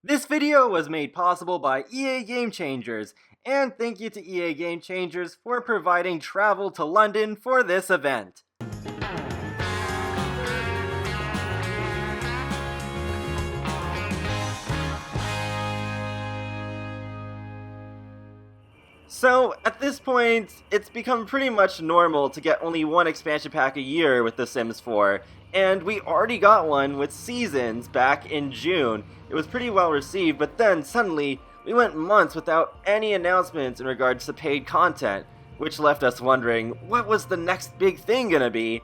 This video was made possible by EA Game Changers, and thank you to EA Game Changers for providing travel to London for this event. So, at this point, it's become pretty much normal to get only one expansion pack a year with The Sims 4, and we already got one with Seasons back in June. It was pretty well received, but then suddenly, we went months without any announcements in regards to paid content, which left us wondering, what was the next big thing gonna be?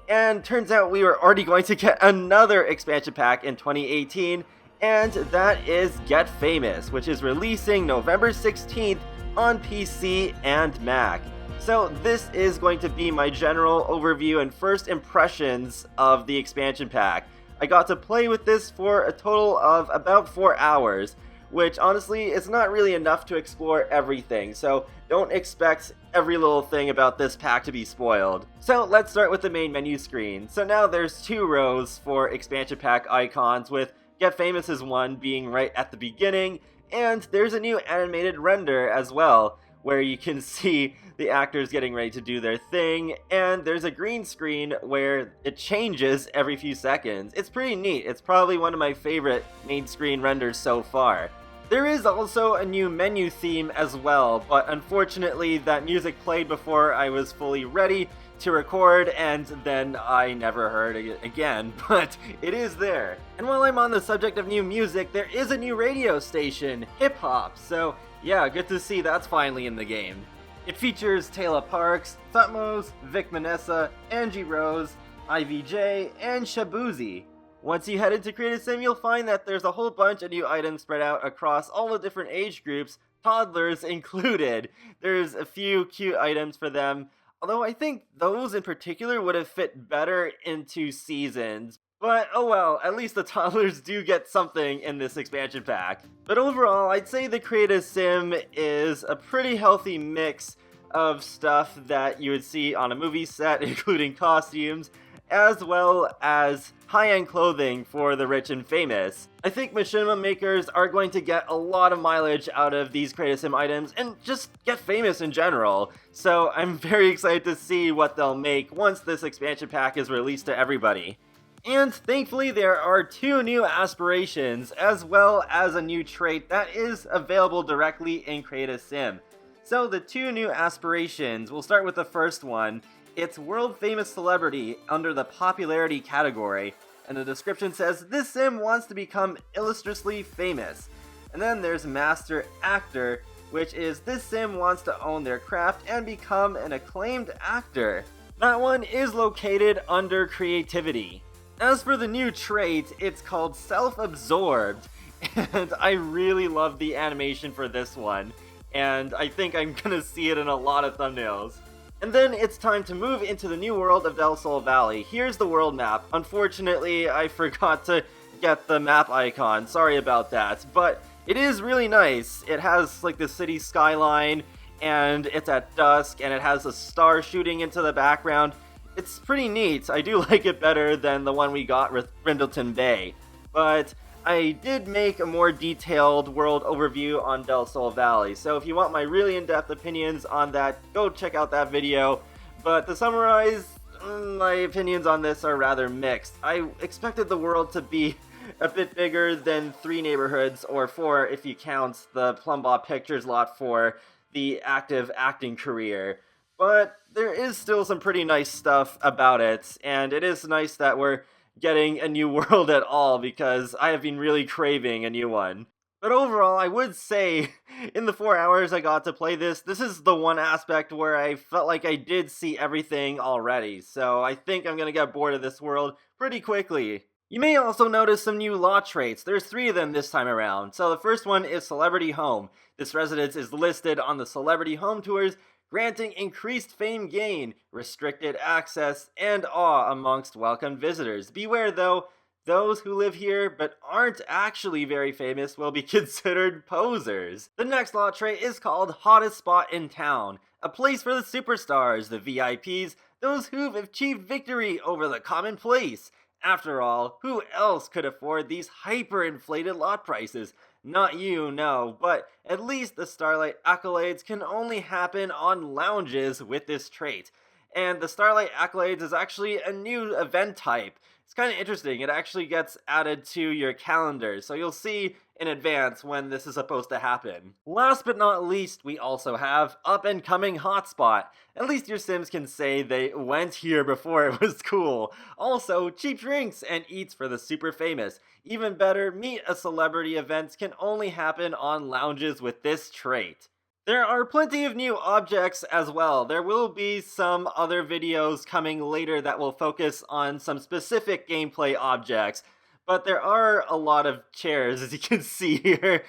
And turns out we were already going to get another expansion pack in 2018, and that is Get Famous, which is releasing November 16th on PC and Mac. So this is going to be my general overview and first impressions of the expansion pack. I got to play with this for a total of about 4 hours, which honestly is not really enough to explore everything, so don't expect every little thing about this pack to be spoiled. So let's start with the main menu screen. So now there's 2 rows for expansion pack icons, with Get Famous as one being right at the beginning, and there's a new animated render as well, where you can see the actors getting ready to do their thing, and there's a green screen where it changes every few seconds. It's pretty neat. It's probably one of my favorite main screen renders so far. There is also a new menu theme as well, but unfortunately that music played before I was fully ready to record, and then I never heard it again, but it is there. And while I'm on the subject of new music, there is a new radio station, Hip Hop, so yeah, good to see that's finally in the game. It features Taylor Parks, Thutmose, Vic Manessa, Angie Rose, IVJ, and Shabuzi. Once you head into Creative Sim, you'll find that there's a whole bunch of new items spread out across all the different age groups, toddlers included. There's a few cute items for them, although I think those in particular would have fit better into Seasons. But oh well, at least the toddlers do get something in this expansion pack. But overall, I'd say the Creative Sim is a pretty healthy mix of stuff that you would see on a movie set, including costumes, as well as high-end clothing for the rich and famous. I think machinima makers are going to get a lot of mileage out of these Creative Sim items and just Get Famous in general. So I'm very excited to see what they'll make once this expansion pack is released to everybody. And thankfully there are 2 new aspirations, as well as a new trait that is available directly in Creative Sim. So the 2 new aspirations, we'll start with the first one. It's World Famous Celebrity under the Popularity category, and the description says, this sim wants to become illustriously famous. And then there's Master Actor, which is this sim wants to own their craft and become an acclaimed actor. That one is located under Creativity. As for the new trait, it's called Self-Absorbed, and I really love the animation for this one, and I think I'm gonna see it in a lot of thumbnails. And then it's time to move into the new world of Del Sol Valley. Here's the world map. Unfortunately, I forgot to get the map icon. Sorry about that. But it is really nice. It has like the city skyline, and it's at dusk, and it has a star shooting into the background. It's pretty neat. I do like it better than the one we got with Brindleton Bay. But I did make a more detailed world overview on Del Sol Valley, so if you want my really in-depth opinions on that, go check out that video. But to summarize, my opinions on this are rather mixed. I expected the world to be a bit bigger than 3 neighborhoods, or 4 if you count the Plumbaugh Pictures lot for the active acting career. But there is still some pretty nice stuff about it, and it is nice that we're getting a new world at all, because I have been really craving a new one. But overall, I would say, in the 4 hours I got to play this is the one aspect where I felt like I did see everything already, so I think I'm gonna get bored of this world pretty quickly. You may also notice some new law traits. There's 3 of them this time around. So the first one is Celebrity Home. This residence is listed on the Celebrity Home Tours, granting increased fame gain, restricted access, and awe amongst welcome visitors. Beware though, those who live here but aren't actually very famous will be considered posers. The next law trait is called Hottest Spot in Town, a place for the superstars, the VIPs, those who've achieved victory over the commonplace. After all, who else could afford these hyper-inflated lot prices? Not you, no, but at least the Starlight Accolades can only happen on lounges with this trait. And the Starlight Accolades is actually a new event type. It's kind of interesting. It actually gets added to your calendar, so you'll see in advance when this is supposed to happen. Last but not least, we also have Up and Coming Hotspot. At least your Sims can say they went here before it was cool. Also, cheap drinks and eats for the super famous. Even better, meet a celebrity events can only happen on lounges with this trait. There are plenty of new objects as well. There will be some other videos coming later that will focus on some specific gameplay objects, but there are a lot of chairs, as you can see here,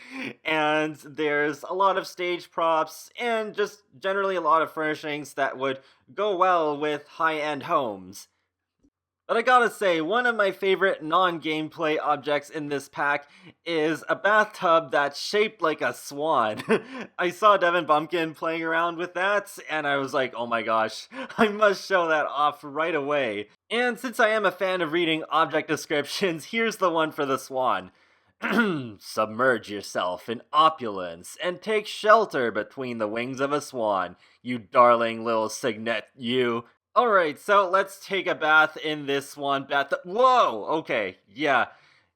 and there's a lot of stage props, and just generally a lot of furnishings that would go well with high-end homes. But I gotta say, one of my favorite non-gameplay objects in this pack is a bathtub that's shaped like a swan. I saw Devin Bumpkin playing around with that, and I was like, oh my gosh, I must show that off right away. And since I am a fan of reading object descriptions, here's the one for the swan. Submerge yourself in opulence and take shelter between the wings of a swan, you darling little cygnet, you. Alright, so let's take a bath in this one bathtub. Whoa! Okay, yeah.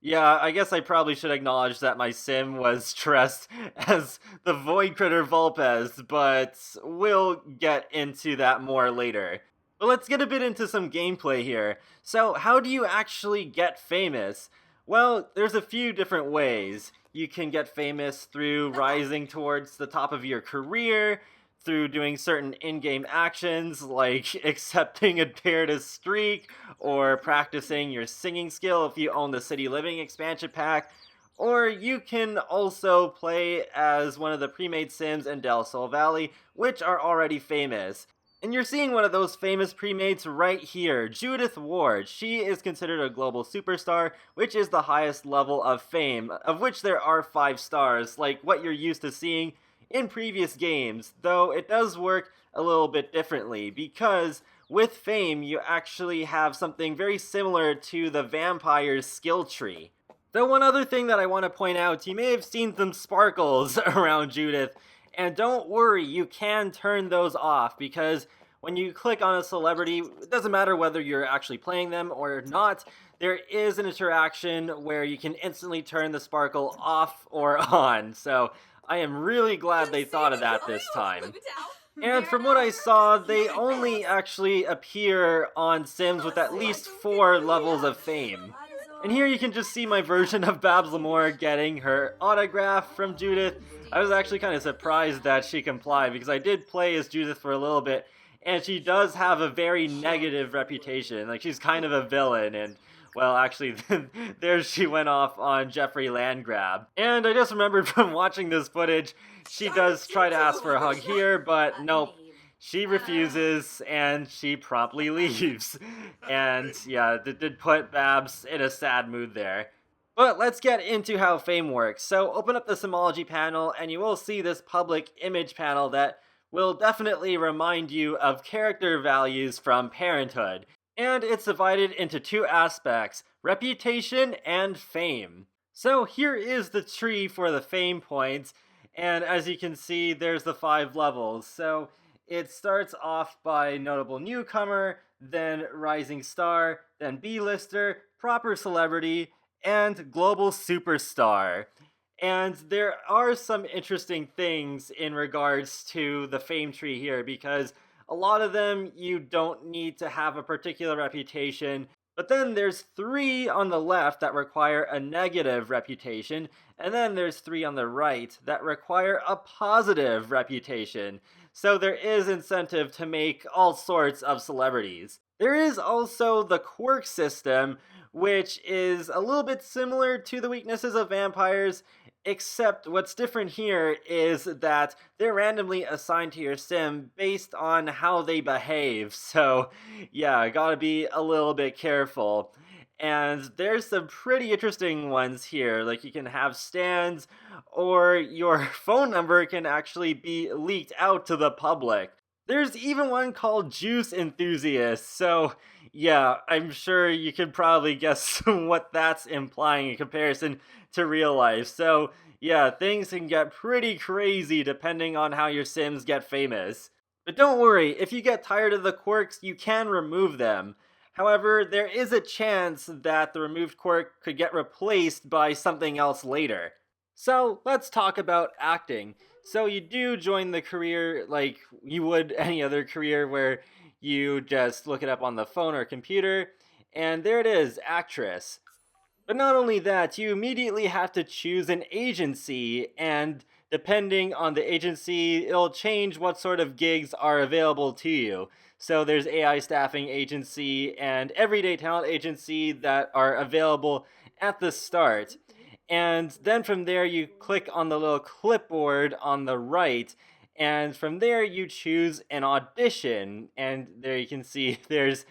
Yeah, I guess I probably should acknowledge that my sim was dressed as the Void Critter Vulpes, but we'll get into that more later. But let's get a bit into some gameplay here. So, how do you actually get famous? Well, there's a few different ways. You can get famous through rising towards the top of your career, through doing certain in-game actions like accepting a dare to streak, or practicing your singing skill if you own the City Living expansion pack, or you can also play as one of the pre-made Sims in Del Sol Valley, which are already famous. And you're seeing one of those famous pre-mates right here, Judith Ward. She is considered a global superstar, which is the highest level of fame, of which there are 5 stars, like what you're used to seeing in previous games, though it does work a little bit differently, because with fame you actually have something very similar to the vampire's skill tree. Though one other thing that I want to point out, you may have seen some sparkles around Judith, and don't worry, you can turn those off, because when you click on a celebrity, it doesn't matter whether you're actually playing them or not, there is an interaction where you can instantly turn the sparkle off or on, so I am really glad they thought of that this time. And from what I saw, they only actually appear on Sims with at least 4 levels of fame. And here you can just see my version of Babs Lamore getting her autograph from Judith. I was actually kind of surprised that she complied, because I did play as Judith for a little bit, and she does have a very negative reputation. Like, she's kind of a villain, and well, actually, there she went off on Jeffrey Landgrab. And I just remembered from watching this footage, she does try to ask for a hug here, but nope. She refuses, and she promptly leaves. And yeah, it did put Babs in a sad mood there. But let's get into how fame works. So open up the Simology panel, and you will see this public image panel that will definitely remind you of character values from Parenthood. And it's divided into 2 aspects, reputation and fame. So here is the tree for the fame points, and as you can see, there's the 5 levels. So it starts off by notable newcomer, then rising star, then B-lister, proper celebrity, and global superstar. And there are some interesting things in regards to the fame tree here, because a lot of them you don't need to have a particular reputation, but then there's 3 on the left that require a negative reputation, and then there's 3 on the right that require a positive reputation. So there is incentive to make all sorts of celebrities. There is also the quirk system, which is a little bit similar to the weaknesses of vampires, except what's different here is that they're randomly assigned to your sim based on how they behave. So yeah, gotta be a little bit careful. And there's some pretty interesting ones here, like you can have stands, or your phone number can actually be leaked out to the public. There's even one called Juice Enthusiast, so Yeah, I'm sure you can probably guess what that's implying in comparison to real life. So, yeah, things can get pretty crazy depending on how your Sims get famous. But don't worry, if you get tired of the quirks, you can remove them. However, there is a chance that the removed quirk could get replaced by something else later. So, let's talk about acting. So, you do join the career like you would any other career where you just look it up on the phone or computer, and there it is, actress. But not only that, you immediately have to choose an agency, and depending on the agency, it'll change what sort of gigs are available to you. So there's AI staffing agency and everyday talent agency that are available at the start. And then from there, you click on the little clipboard on the right, and from there, you choose an audition. And there you can see there's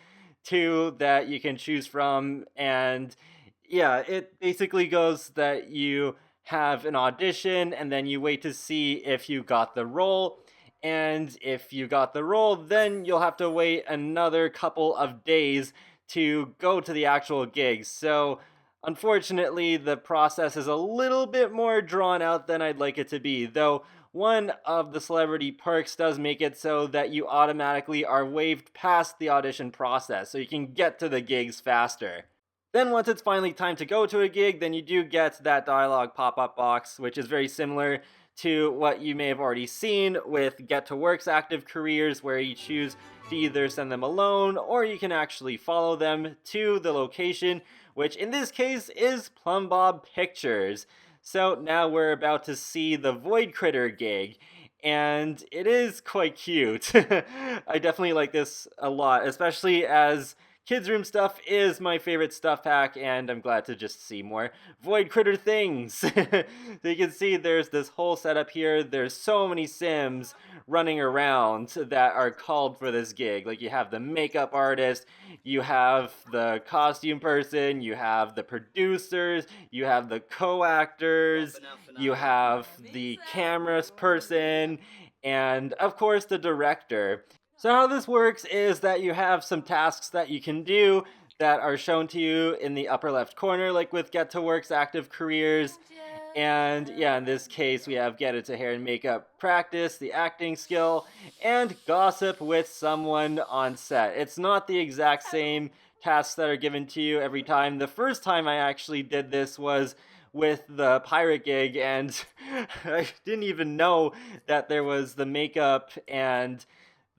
two that you can choose from, and yeah, it basically goes that you have an audition and then you wait to see if you got the role. And if you got the role, then you'll have to wait another couple of days to go to the actual gig. So, unfortunately, the process is a little bit more drawn out than I'd like it to be. Though, one of the celebrity perks does make it so that you automatically are waived past the audition process, so you can get to the gigs faster. Then once it's finally time to go to a gig, then you do get that dialogue pop-up box, which is very similar to what you may have already seen with Get to Work's active careers, where you choose to either send them alone or you can actually follow them to the location, which in this case is Plumbob Pictures. So now we're about to see the Void Critter gig, and it is quite cute. I definitely like this a lot, especially as Kids Room stuff is my favorite stuff pack, and I'm glad to just see more Void Critter things. So you can see there's this whole setup here. There's so many Sims running around that are called for this gig. Like, you have the makeup artist, you have the costume person, you have the producers, you have the co-actors, you have the cameras person, and of course the director. So how this works is that you have some tasks that you can do that are shown to you in the upper left corner, like with Get to Work's active careers. And yeah, in this case, we have Get Into Hair and Makeup Practice, the acting skill, and Gossip with someone on set. It's not the exact same tasks that are given to you every time. The first time I actually did this was with the pirate gig, and I didn't even know that there was the makeup and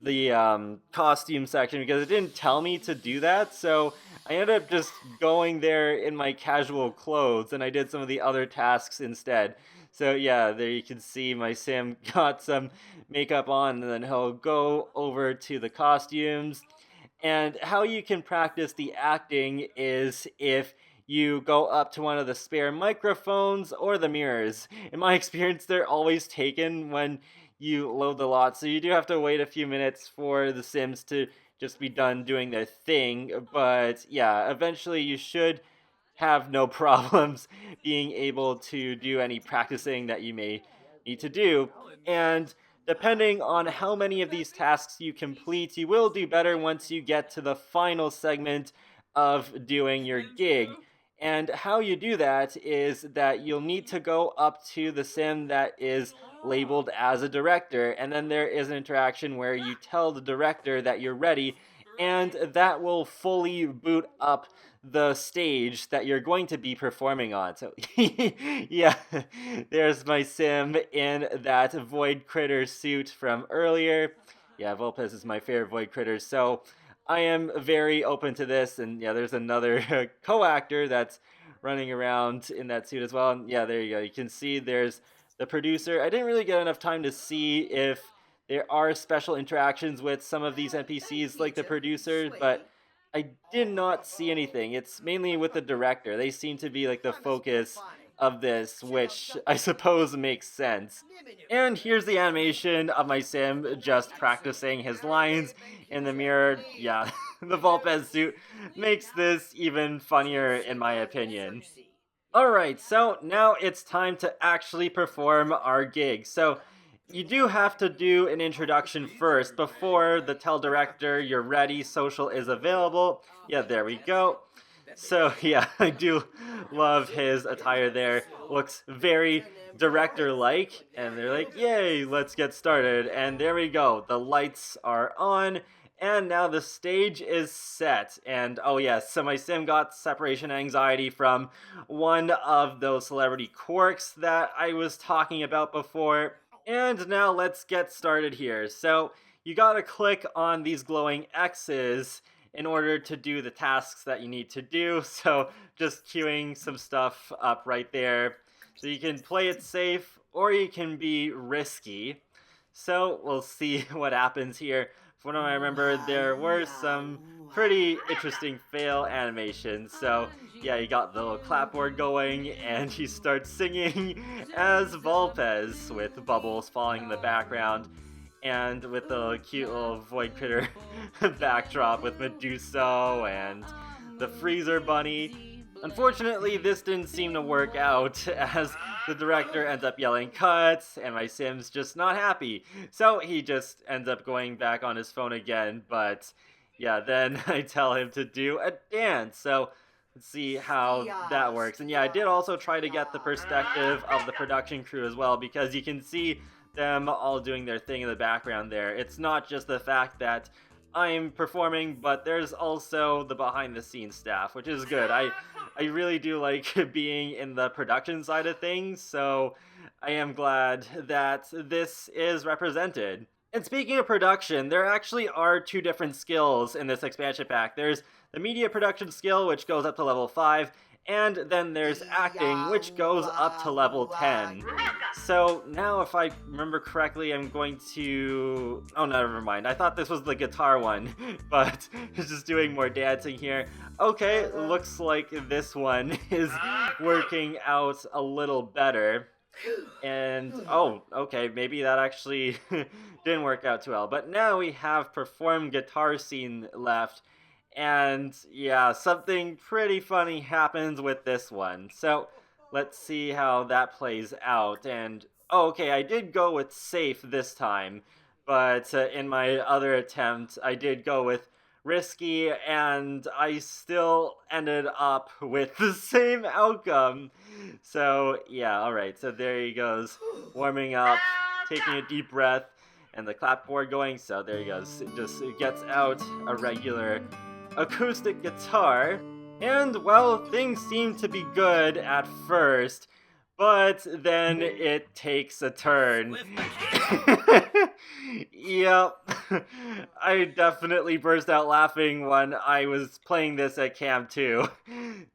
the costume section because it didn't tell me to do that. So I ended up just going there in my casual clothes, and I did some of the other tasks instead. So yeah, there you can see my Sim got some makeup on, and then he'll go over to the costumes. And how you can practice the acting is if you go up to one of the spare microphones or the mirrors. In my experience, they're always taken when you load the lot, so you do have to wait a few minutes for the Sims to just be done doing their thing. But yeah, eventually you should have no problems being able to do any practicing that you may need to do. And depending on how many of these tasks you complete, you will do better once you get to the final segment of doing your gig. And how you do that is that you'll need to go up to the Sim that is labeled as a director, and then there is an interaction where you tell the director that you're ready, and that will fully boot up the stage that you're going to be performing on. So yeah, there's my Sim in that Void Critter suit from earlier. Yeah, Vulpes is my favorite Void Critter, so I am very open to this. And yeah, there's another co-actor that's running around in that suit as well. And yeah, there you go. You can see there's the producer. I didn't really get enough time to see if there are special interactions with some of these NPCs like the producer, but I did not see anything. It's mainly with the director. They seem to be like the focus of this, which I suppose makes sense. And here's the animation of my Sim just practicing his lines in the mirror. Yeah, the Vulpes suit makes this even funnier in my opinion. Alright, so now it's time to actually perform our gig. So you do have to do an introduction first before the tell director you're ready, social is available. Yeah, there we go. So yeah, I do love his attire there. Looks very director-like, and they're like, yay, let's get started. And there we go, the lights are on, and now the stage is set. And oh yes, so my sim got separation anxiety from one of those celebrity quirks that I was talking about before. And now let's get started here. So you gotta click on these glowing X's in order to do the tasks that you need to do. So just queuing some stuff up right there. So you can play it safe or you can be risky. So we'll see what happens here. From what I remember, there were some pretty interesting fail animations. So yeah, you got the little clapboard going and he starts singing as Volpez with bubbles falling in the background. And with the cute little void critter backdrop with Medusa and the freezer bunny. Unfortunately, this didn't seem to work out as the director ends up yelling cuts and my sim's just not happy. So he just ends up going back on his phone again, but yeah, then I tell him to do a dance. So let's see how that works. And yeah, I did also try to get the perspective of the production crew as well, because you can see them all doing their thing in the background there. It's not just the fact that I'm performing, but there's also the behind the scenes staff, which is good. I really do like being in the production side of things, so I am glad that this is represented. And speaking of production, there actually are two different skills in this expansion pack. There's the media production skill, which goes up to level 5, and then there's acting, which goes up to level 10. So now, if I remember correctly, I'm going to... Oh, no, never mind. I thought this was the guitar one, but it's just doing more dancing here. Okay, looks like this one is working out a little better. And, oh, okay, maybe that actually didn't work out too well. But now we have performed guitar scene left. And yeah, something pretty funny happens with this one. So let's see how that plays out. And oh, okay, I did go with safe this time, but in my other attempt, I did go with risky, and I still ended up with the same outcome. So yeah, alright, so there he goes, warming up, taking a deep breath, and the clapboard going. So there he goes, it just gets out a regular acoustic guitar, and well, things seem to be good at first, but then it takes a turn. Yep, I definitely burst out laughing when I was playing this at Camp 2.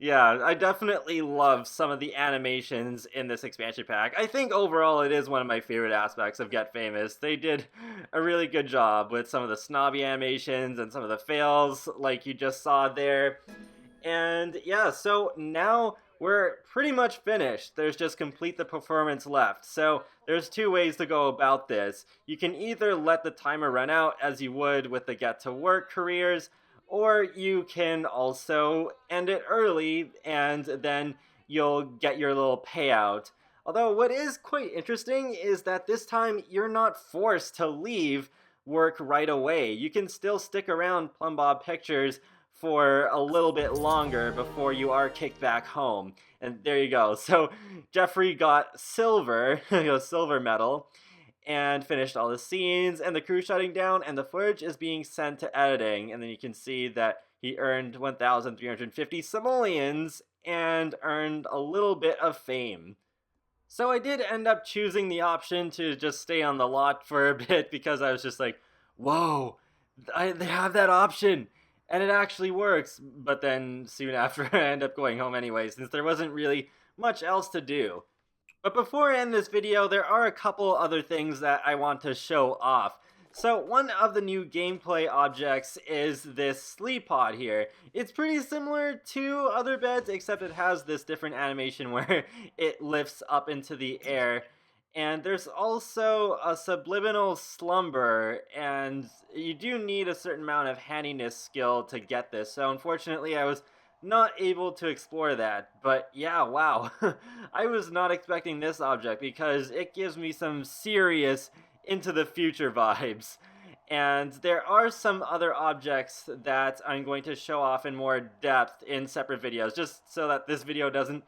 Yeah, I definitely love some of the animations in this expansion pack. I think overall it is one of my favorite aspects of Get Famous. They did a really good job with some of the snobby animations and some of the fails like you just saw there. And yeah, so now we're pretty much finished. There's just complete the performance left. So there's two ways to go about this. You can either let the timer run out as you would with the Get to Work careers, or you can also end it early and then you'll get your little payout. Although what is quite interesting is that this time you're not forced to leave work right away. You can still stick around Plum Bob Pictures for a little bit longer before you are kicked back home. And there you go. So Jeffrey got silver, silver medal, and finished all the scenes, and the crew shutting down, and the footage is being sent to editing. And then you can see that he earned 1,350 simoleons and earned a little bit of fame. So I did end up choosing the option to just stay on the lot for a bit, because I was just like, whoa, they have that option. And it actually works, but then soon after I end up going home anyway, since there wasn't really much else to do. But before I end this video, there are a couple other things that I want to show off. So one of the new gameplay objects is this sleep pod here. It's pretty similar to other beds, except it has this different animation where it lifts up into the air. And there's also a subliminal slumber, and you do need a certain amount of handiness skill to get this. So unfortunately, I was not able to explore that. But yeah, wow. I was not expecting this object because it gives me some serious into the future vibes. And there are some other objects that I'm going to show off in more depth in separate videos, just so that this video doesn't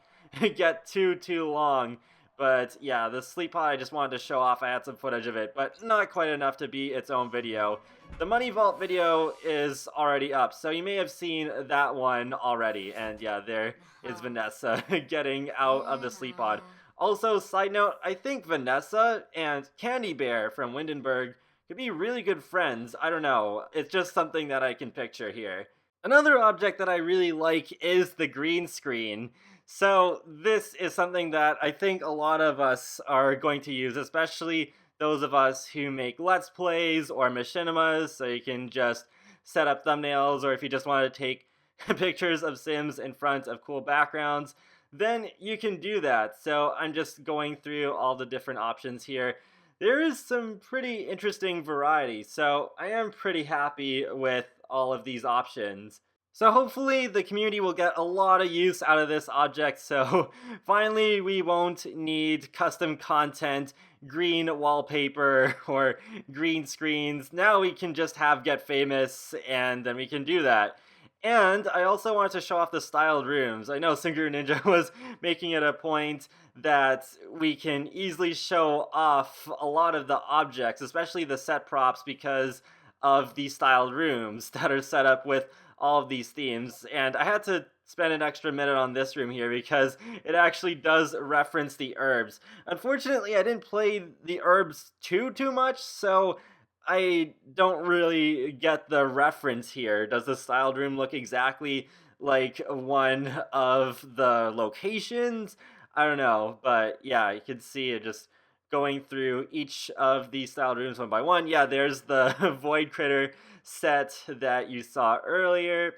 get too long. But yeah, the sleep pod I just wanted to show off. I had some footage of it, but not quite enough to be its own video. The Money Vault video is already up, so you may have seen that one already. And yeah, there is Vanessa getting out of the sleep pod. Also, side note, I think Vanessa and Candy Bear from Windenburg could be really good friends. I don't know. It's just something that I can picture here. Another object that I really like is the green screen. So this is something that I think a lot of us are going to use, especially those of us who make Let's Plays or machinimas, so you can just set up thumbnails, or if you just want to take pictures of Sims in front of cool backgrounds, then you can do that. So I'm just going through all the different options here. There is some pretty interesting variety, so I am pretty happy with all of these options. So hopefully the community will get a lot of use out of this object, so finally we won't need custom content, green wallpaper, or green screens. Now we can just have Get Famous, and then we can do that. And I also wanted to show off the styled rooms. I know Synchro Ninja was making it a point that we can easily show off a lot of the objects, especially the set props, because of the styled rooms that are set up with all of these themes. And I had to spend an extra minute on this room here because it actually does reference the herbs. Unfortunately, I didn't play the herbs too much, so I don't really get the reference here. Does the styled room look exactly like one of the locations? I don't know, but yeah, you can see it just going through each of these styled rooms one by one. Yeah, there's the Void Critter set that you saw earlier.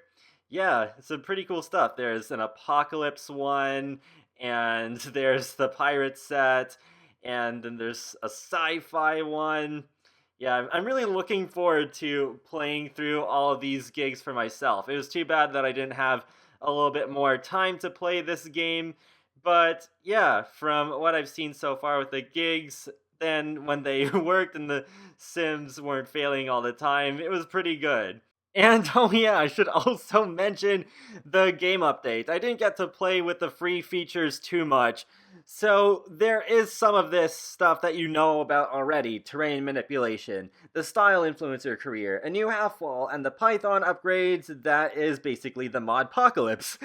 Yeah, some pretty cool stuff. There's an Apocalypse one, and there's the Pirate set, and then there's a sci-fi one. Yeah, I'm really looking forward to playing through all of these gigs for myself. It was too bad that I didn't have a little bit more time to play this game, but yeah, from what I've seen so far with the gigs, then when they worked and the Sims weren't failing all the time, it was pretty good. And oh yeah, I should also mention the game update. I didn't get to play with the free features too much, so there is some of this stuff that you know about already. Terrain manipulation, the style influencer career, a new half wall, and the Python upgrades. That is basically the mod apocalypse.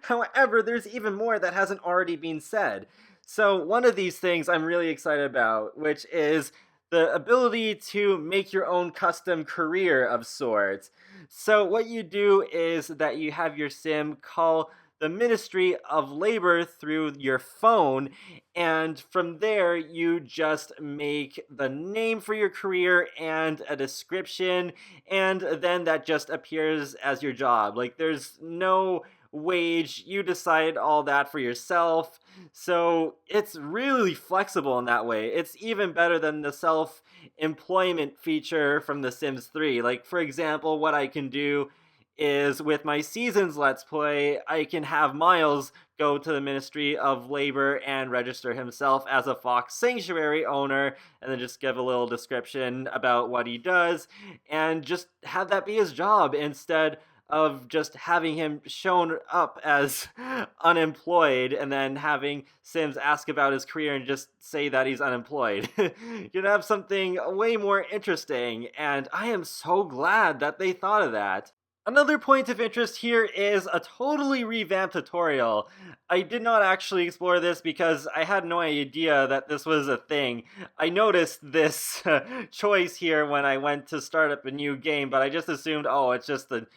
However, there's even more that hasn't already been said. So one of these things I'm really excited about, which is the ability to make your own custom career of sorts. So what you do is that you have your sim call the Ministry of Labor through your phone, and from there you just make the name for your career and a description, and then that just appears as your job. Like, there's no wage, you decide all that for yourself, so it's really flexible in that way. It's even better than the self-employment feature from The Sims 3. Like, for example, what I can do is with my Seasons Let's Play, I can have Miles go to the Ministry of Labor and register himself as a Fox Sanctuary owner, and then just give a little description about what he does, and just have that be his job instead of just having him shown up as unemployed and then having Sims ask about his career and just say that he's unemployed. You can have something way more interesting, and I am so glad that they thought of that. Another point of interest here is a totally revamped tutorial. I did not actually explore this because I had no idea that this was a thing. I noticed this choice here when I went to start up a new game, but I just assumed, oh, it's just the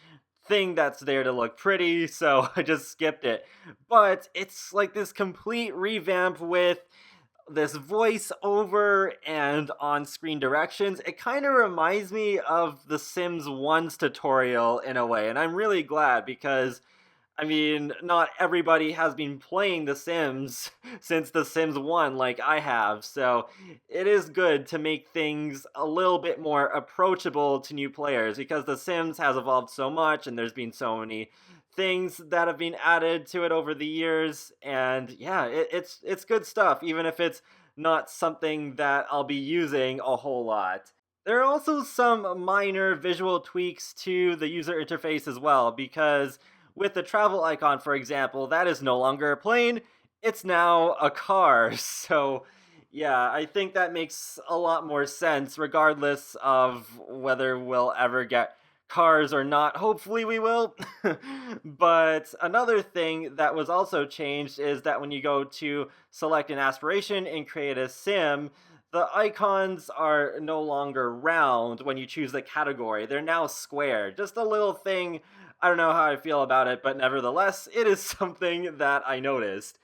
thing that's there to look pretty, so I just skipped it. But it's like this complete revamp with this voiceover and on-screen directions. It kind of reminds me of The Sims 1's tutorial in a way, and I'm really glad because, I mean, not everybody has been playing The Sims since The Sims 1 like I have, so it is good to make things a little bit more approachable to new players because The Sims has evolved so much and there's been so many things that have been added to it over the years, and yeah, it's good stuff, even if it's not something that I'll be using a whole lot. There are also some minor visual tweaks to the user interface as well, because with the travel icon, for example, that is no longer a plane, it's now a car. So, yeah, I think that makes a lot more sense, regardless of whether we'll ever get cars or not. Hopefully, we will. But another thing that was also changed is that when you go to select an aspiration and create a sim, the icons are no longer round when you choose the category. They're now square. Just a little thing. I don't know how I feel about it, but nevertheless, it is something that I noticed.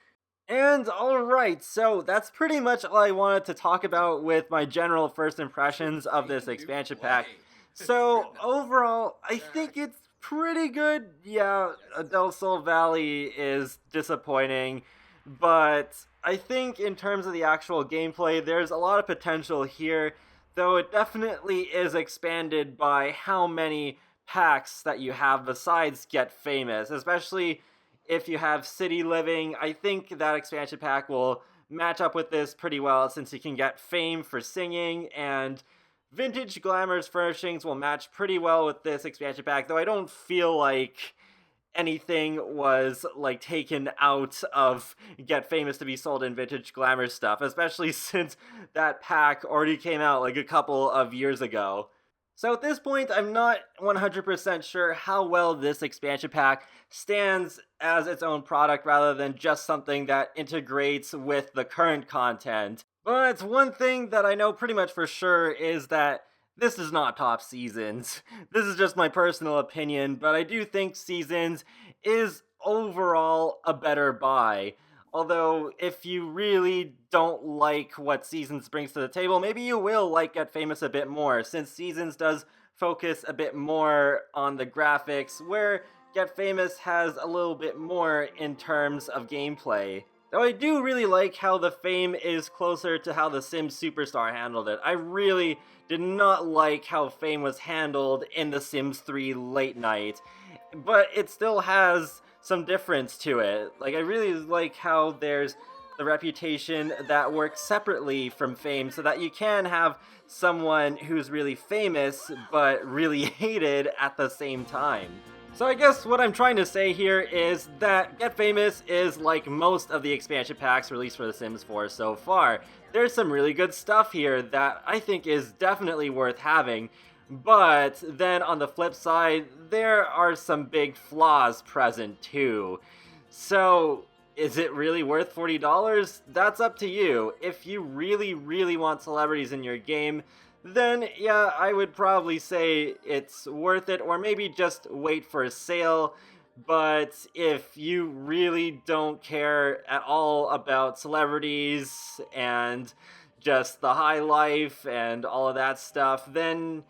And alright, so that's pretty much all I wanted to talk about with my general first impressions of this expansion pack. So, overall, I think it's pretty good. Yeah, Del Sol Valley is disappointing, but I think in terms of the actual gameplay, there's a lot of potential here, though it definitely is expanded by how many packs that you have besides Get Famous, especially if you have City Living. I think that expansion pack will match up with this pretty well, since you can get Fame for singing, and Vintage Glamour's furnishings will match pretty well with this expansion pack, though I don't feel like anything was like taken out of Get Famous to be sold in Vintage Glamour stuff, especially since that pack already came out like a couple of years ago. So at this point, I'm not 100% sure how well this expansion pack stands as its own product rather than just something that integrates with the current content. But one thing that I know pretty much for sure is that this is not top Seasons. This is just my personal opinion, but I do think Seasons is overall a better buy. Although, if you really don't like what Seasons brings to the table, maybe you will like Get Famous a bit more, since Seasons does focus a bit more on the graphics, where Get Famous has a little bit more in terms of gameplay. Though I do really like how the Fame is closer to how the Sims Superstar handled it. I really did not like how Fame was handled in The Sims 3 Late Night, but it still has some difference to it. Like, I really like how there's the reputation that works separately from Fame, so that you can have someone who's really famous but really hated at the same time. So I guess what I'm trying to say here is that Get Famous is like most of the expansion packs released for The Sims 4 so far. There's some really good stuff here that I think is definitely worth having, but then on the flip side, there are some big flaws present too. So, is it really worth $40? That's up to you. If you really, really want celebrities in your game, then yeah, I would probably say it's worth it, or maybe just wait for a sale. But if you really don't care at all about celebrities and just the high life and all of that stuff, then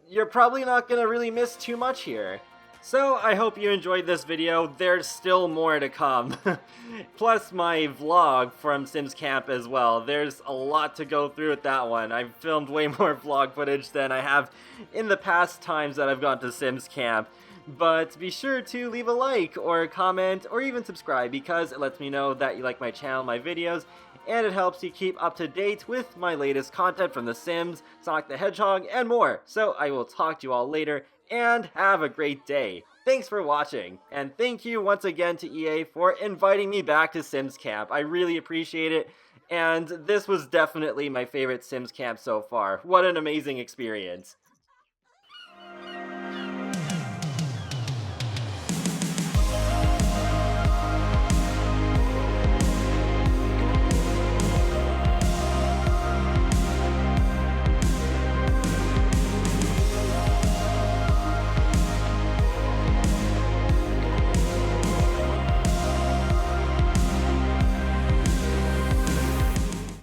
you're probably not going to really miss too much here. So I hope you enjoyed this video. There's still more to come. Plus my vlog from Sims Camp as well. There's a lot to go through with that one. I've filmed way more vlog footage than I have in the past times that I've gone to Sims Camp. But be sure to leave a like or a comment or even subscribe, because it lets me know that you like my channel, my videos, and it helps you keep up to date with my latest content from The Sims, Sonic the Hedgehog, and more. So I will talk to you all later, and have a great day. Thanks for watching, and thank you once again to EA for inviting me back to Sims Camp. I really appreciate it, and this was definitely my favorite Sims Camp so far. What an amazing experience.